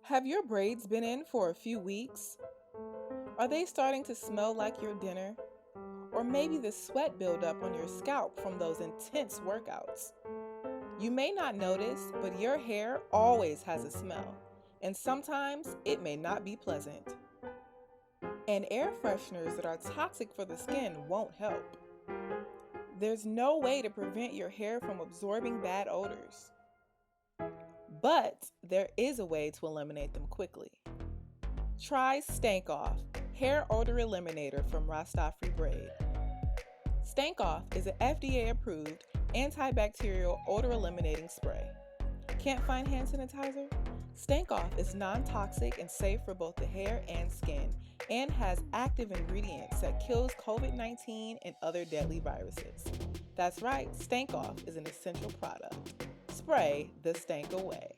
Have your braids been in for a few weeks? Are they starting to smell like your dinner? Or maybe the sweat buildup on your scalp from those intense workouts? You may not notice, but your hair always has a smell, and sometimes it may not be pleasant. And air fresheners that are toxic for the skin won't help. There's no way to prevent your hair from absorbing bad odors. But there is a way to eliminate them quickly. Try Stank Off, hair odor eliminator from Rastafri Braid. Stank Off is an FDA-approved antibacterial odor eliminating spray. Can't find hand sanitizer? Stank Off is non-toxic and safe for both the hair and skin, and has active ingredients that kills COVID-19 and other deadly viruses. That's right, Stank Off is an essential product. Spray the stank away.